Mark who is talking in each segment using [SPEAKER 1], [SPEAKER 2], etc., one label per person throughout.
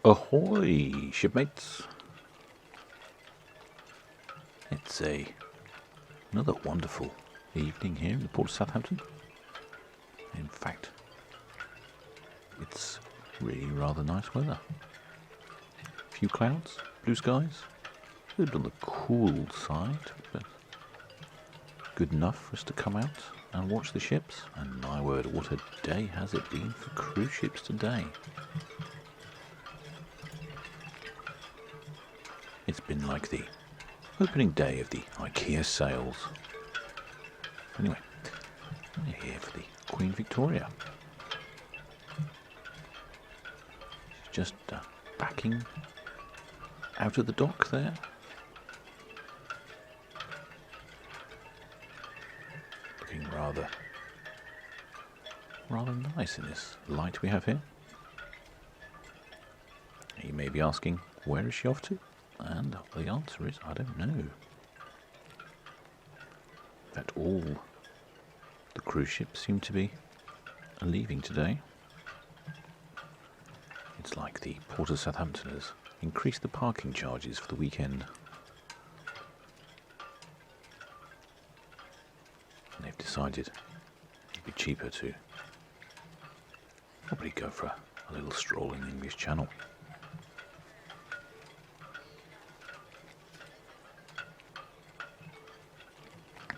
[SPEAKER 1] Ahoy, shipmates! It's another wonderful evening here in the Port of Southampton. In fact, it's really rather nice weather. A few clouds, blue skies, a little bit on the cool side, but good enough for us to come out and watch the ships. And my word, what a day has it been for cruise ships today. It's been like the opening day of the IKEA sales. Anyway, we're here for the Queen Victoria. She's just backing out of the dock there. Looking rather nice in this light we have here. You may be asking, where is she off to? And the answer is, I don't know. That all the cruise ships seem to be leaving today. It's like the Port of Southampton has increased the parking charges for the weekend. And they've decided it'd be cheaper to probably go for a little stroll in the English Channel.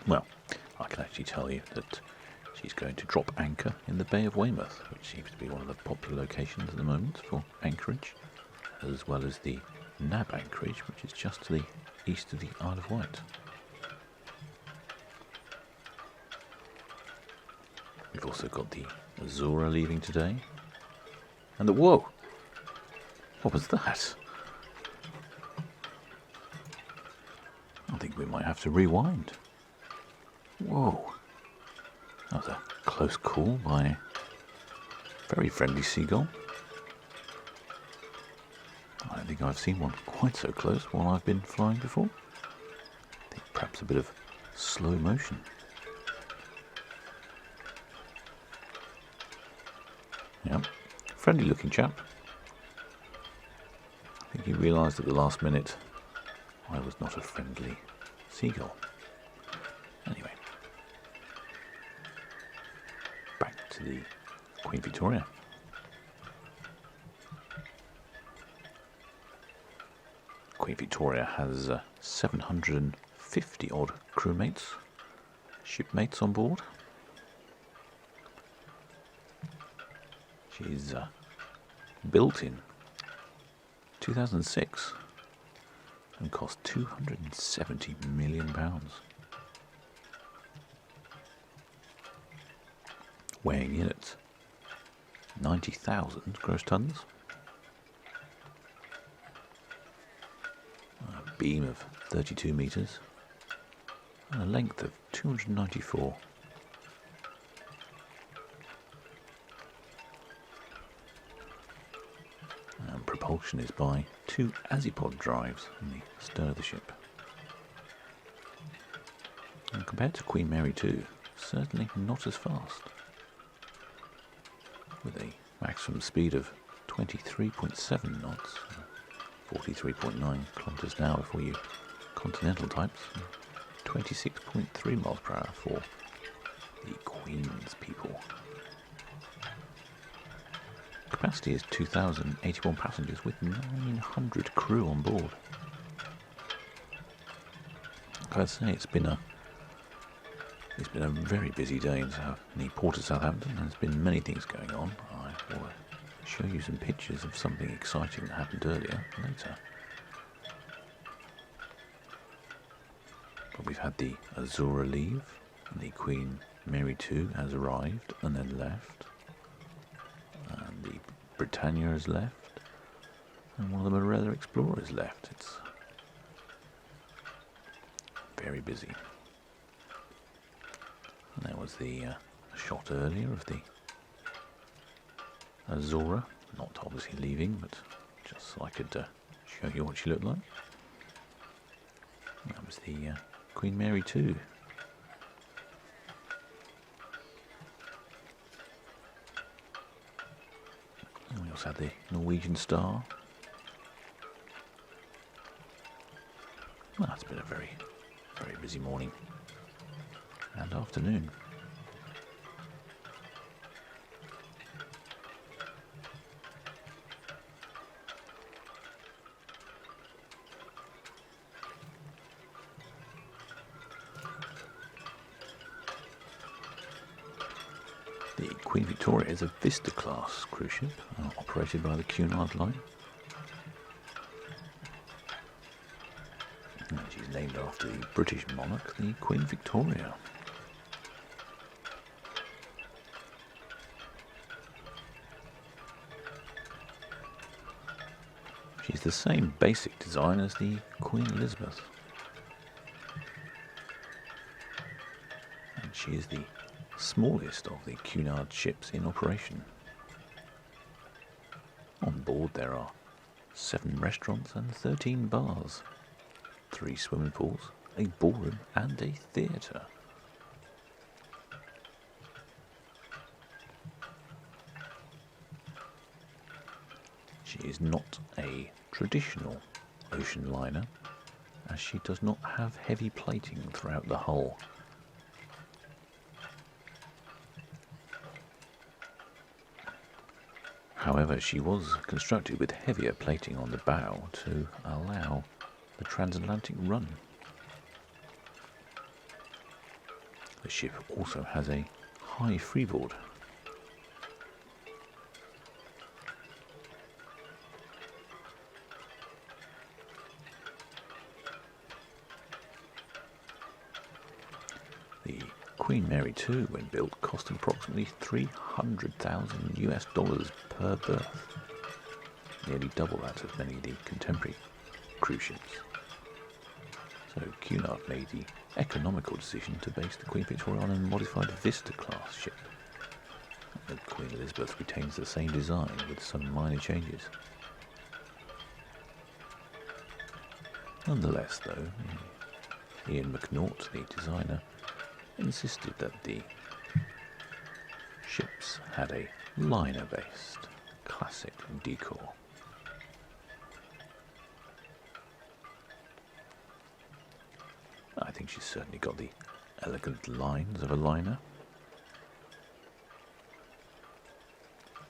[SPEAKER 1] Well, I can actually tell you that she's going to drop anchor in the Bay of Weymouth, which seems to be one of the popular locations at the moment for anchorage, as well as the Nab anchorage, which is just to the east of the Isle of Wight. We've also got the Azura leaving today, and the whoa! What was that? I think we might have to rewind. Whoa, that was a close call by a very friendly Seagull. I don't think I've seen one quite so close while I've been flying before. I think perhaps a bit of slow motion. Yeah, friendly looking chap. I think he realised at the last minute I was not a friendly Seagull. Anyway. To the Queen Victoria. Queen Victoria has 750 odd crewmates, shipmates on board. She's built in 2006 and cost £270 million. Weighing in at 90,000 gross tons. A beam of 32 metres and a length of 294. And propulsion is by two Azipod drives in the stern of the ship. And compared to Queen Mary II, certainly not as fast. With a maximum speed of 23.7 knots, 43.9 kilometres an hour for you continental types, 26.3 miles per hour for the Queen's people. Capacity is 2,081 passengers with 900 crew on board. Like I say, it's been a very busy day in the Port of Southampton. There's been many things going on. I will show you some pictures of something exciting that happened earlier later. But we've had the Azura leave, and the Queen Mary II has arrived and then left, and the Britannia has left, and one of the Marella Explorers left. It's very busy. And there was the shot earlier of the Azura, not obviously leaving, but just so I could show you what she looked like. That was the Queen Mary II. And we also had the Norwegian Star been a very, very busy morning and afternoon. The Queen Victoria is a Vista-class cruise ship operated by the Cunard Line. And she's named after the British monarch, the Queen Victoria. She's the same basic design as the Queen Elizabeth. And she is the smallest of the Cunard ships in operation. On board there are 7 restaurants and 13 bars, 3 swimming pools, a ballroom and a theatre. She is not a traditional ocean liner, as she does not have heavy plating throughout the hull. However, she was constructed with heavier plating on the bow to allow the transatlantic run. The ship also has a high freeboard. The Queen Mary II, when built, cost approximately $300,000 per berth, nearly double that of many of the contemporary cruise ships. So Cunard made the economical decision to base the Queen Victoria on a modified Vista-class ship. The Queen Elizabeth retains the same design with some minor changes. Nonetheless, though, Ian McNaught, the designer, insisted that the ships had a liner-based classic decor. I think she's certainly got the elegant lines of a liner.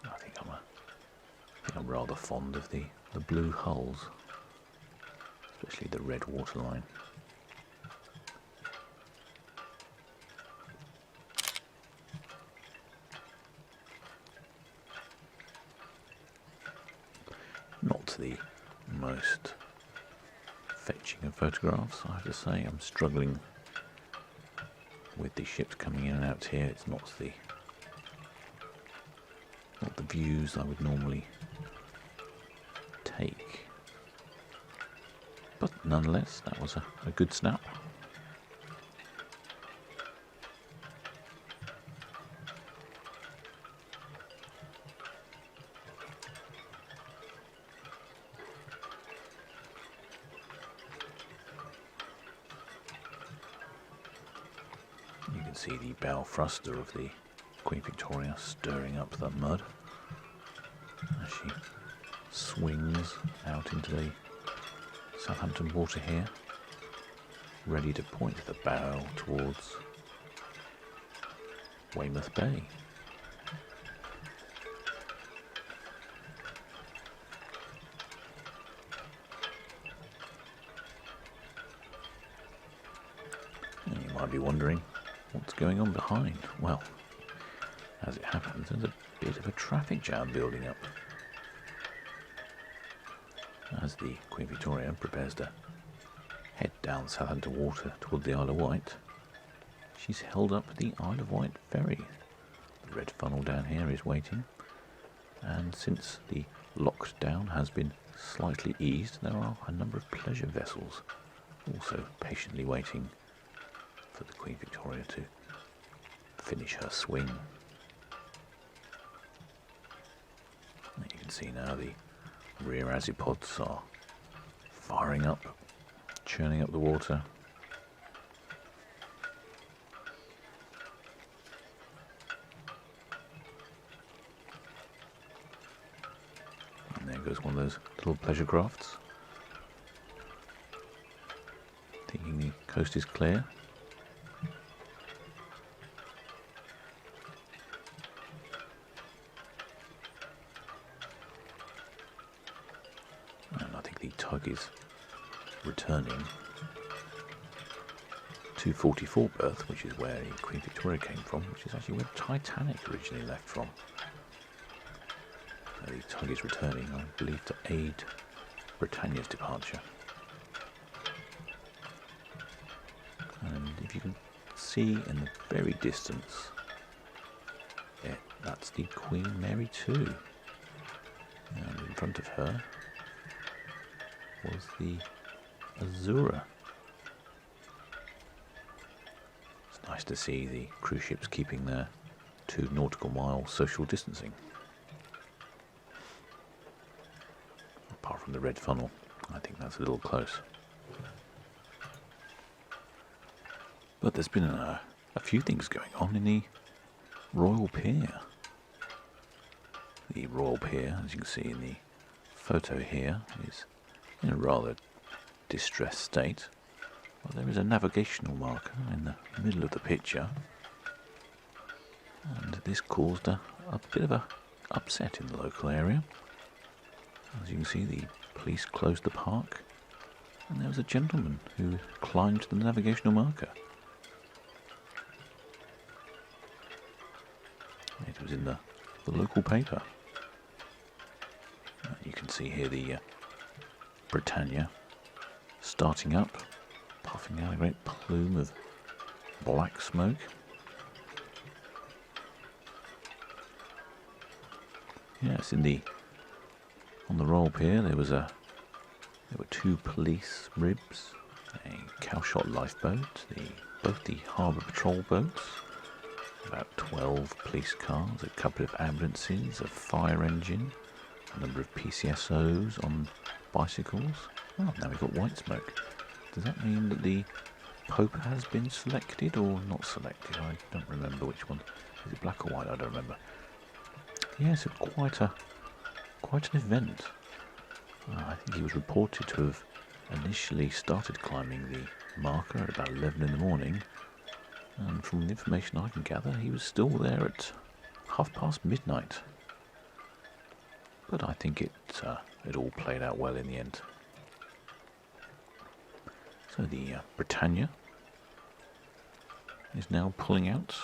[SPEAKER 1] I think I'm rather fond of the blue hulls, especially the red waterline. Not the most fetching of photographs, I have to say. I'm struggling with the ships coming in and out here. It's not the views I would normally take. But nonetheless, that was a good snap. You can see the bow thruster of the Queen Victoria stirring up the mud as she swings out into the Southampton water here, ready to point the bow towards Weymouth Bay. And you might be wondering what's going on behind. Well, as it happens, there's a bit of a traffic jam building up as the Queen Victoria prepares to head down Southampton water toward the Isle of Wight. She's held up at the Isle of Wight ferry. The red funnel down here is waiting, and since the lockdown has been slightly eased, there are a number of pleasure vessels also patiently waiting for the Queen Victoria to finish her swing. And you can see now the rear azipods are firing up, churning up the water. And there goes one of those little pleasure crafts. The Coast is clear. And I think the tug is returning to 44 berth, which is where the Queen Victoria came from, which is actually where Titanic originally left from. So the tug is returning, I believe, to aid Britannia's departure. And if you can see in the very distance, yeah, that's the Queen Mary 2. And in front of her was the Azura. It's nice to see the cruise ships keeping their 2 nautical mile social distancing. Apart from the red funnel, I think that's a little close. But there's been a few things going on in the Royal Pier. The Royal Pier, as you can see in the photo here, is in a rather distressed state. Well, there is a navigational marker in the middle of the picture, and this caused a bit of a upset in the local area. As you can see, the police closed the park, and there was a gentleman who climbed the navigational marker. It was in the local paper. And you can see here the Britannia starting up, puffing out a great plume of black smoke. Yes, on the Royal Pier there were 2 police ribs, a cowshot lifeboat, both the harbour patrol boats, about 12 police cars, a couple of ambulances, a fire engine, a number of PCSOs on bicycles. Oh, now we've got white smoke. Does that mean that the Pope has been selected or not selected? I don't remember which one. Is it black or white? I don't remember. Yes, it's quite an event. I think he was reported to have initially started climbing the marker at about 11 in the morning, and from the information I can gather, he was still there at midnight. But I think it all played out well in the end. So the Britannia is now pulling out.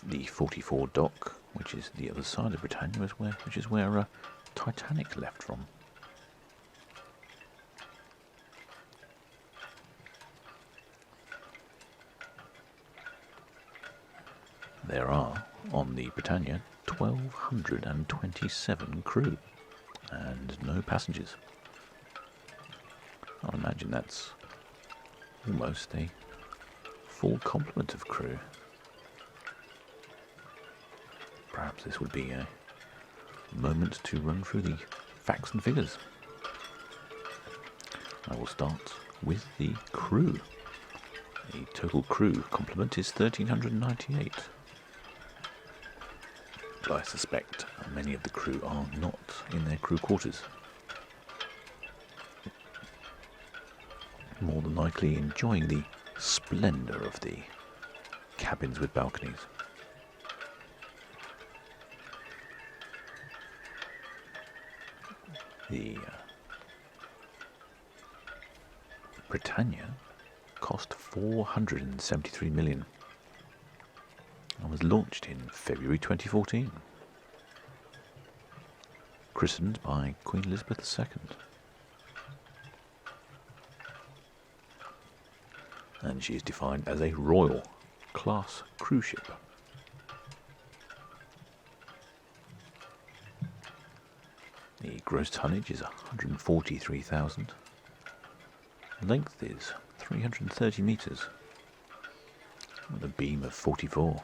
[SPEAKER 1] The 44 dock, which is the other side of Britannia, which is where Titanic left from. There are, on the Britannia, 1,227 crew and no passengers. I imagine that's almost a full complement of crew. Perhaps this would be a moment to run through the facts and figures. I will start with the crew. The total crew complement is 1,398. But I suspect many of the crew are not in their crew quarters. More than likely enjoying the splendour of the cabins with balconies. The Britannia cost 473 million and was launched in February 2014. Christened by Queen Elizabeth II. And she is defined as a Royal class cruise ship. The gross tonnage is 143,000. Length is 330 metres with a beam of 44.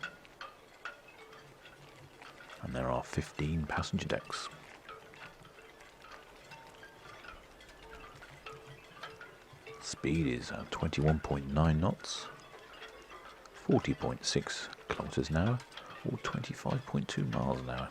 [SPEAKER 1] And there are 15 passenger decks. Speed is 21.9 knots, 40.6 kilometres an hour, or 25.2 miles an hour.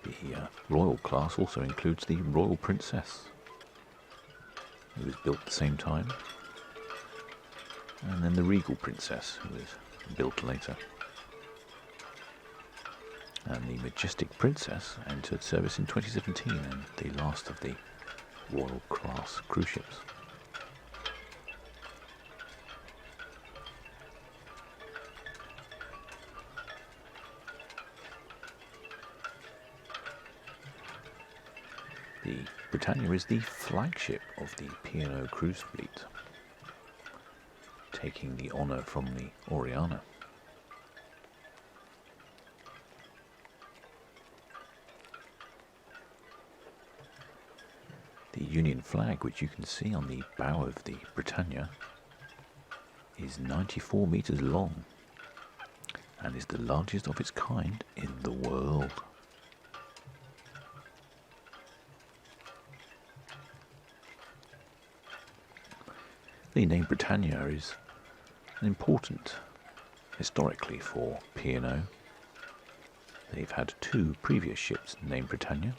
[SPEAKER 1] The Royal class also includes the Royal Princess, who was built at the same time, and then the Regal Princess, who was built later. And the Majestic Princess entered service in 2017, and the last of the Royal class cruise ships. The Britannia is the flagship of the P&O cruise fleet, taking the honour from the Oriana. The Union flag, which you can see on the bow of the Britannia, is 94 metres long and is the largest of its kind in the world. The name Britannia is important historically for P&O. They've had two previous ships named Britannia.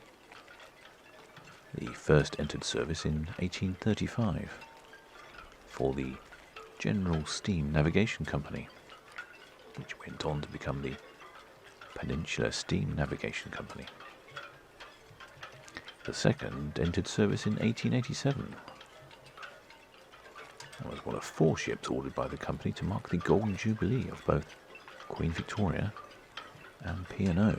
[SPEAKER 1] The first entered service in 1835 for the General Steam Navigation Company, which went on to become the Peninsular Steam Navigation Company. The second entered service in 1887. It was one of 4 ships ordered by the company to mark the Golden Jubilee of both Queen Victoria and P&O.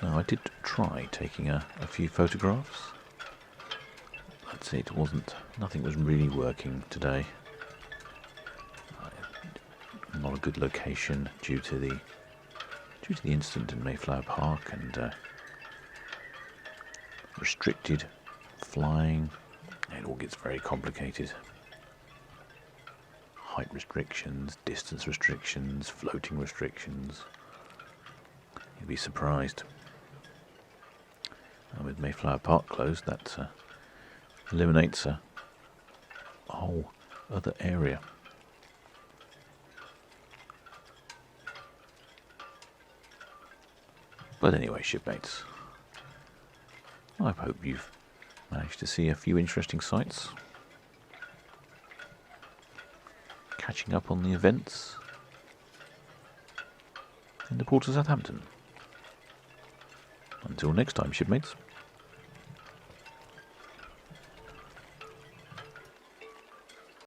[SPEAKER 1] Now, I did try taking a few photographs. Nothing was really working today. Not a good location due to the incident in Mayflower Park and restricted flying. It all gets very complicated. Height restrictions, distance restrictions, floating restrictions. You'd be surprised. And with Mayflower Park closed, that eliminates a whole other area. But anyway, shipmates, I hope you've managed to see a few interesting sights, catching up on the events in the Port of Southampton. Until next time, shipmates.